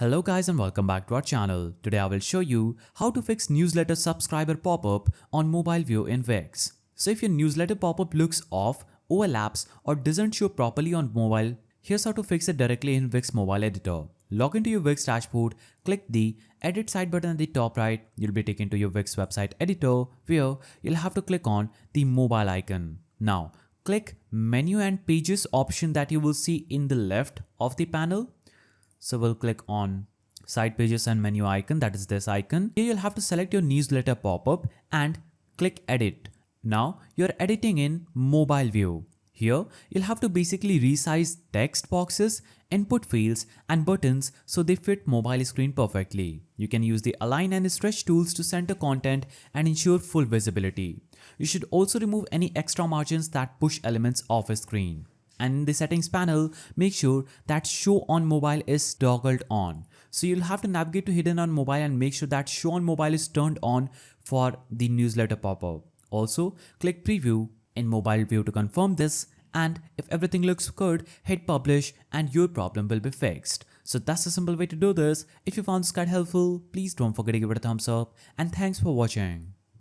Hello guys and welcome back to our channel. Today I will show you how to fix newsletter subscriber pop-up on mobile view in Wix. So if your newsletter pop-up looks off, overlaps or doesn't show properly on mobile, here's how to fix it directly in Wix mobile editor. Log into your Wix dashboard, click the edit site button at the top right, you'll be taken to your Wix website editor where you'll have to click on the mobile icon. Now click menu and pages option that you will see in the left of the panel. So we'll click on site pages and menu icon, that is this icon. Here you'll have to select your newsletter pop-up and click edit. Now you're editing in mobile view. Here you'll have to basically resize text boxes, input fields and buttons so they fit mobile screen perfectly. You can use the align and stretch tools to center content and ensure full visibility. You should also remove any extra margins that push elements off a screen. And in the settings panel, make sure that show on mobile is toggled on. So you'll have to navigate to hidden on mobile and make sure that show on mobile is turned on for the newsletter pop-up. Also, click preview in mobile view to confirm this, and if everything looks good, hit publish and your problem will be fixed. So that's a simple way to do this. If you found this guide helpful, please don't forget to give it a thumbs up and thanks for watching.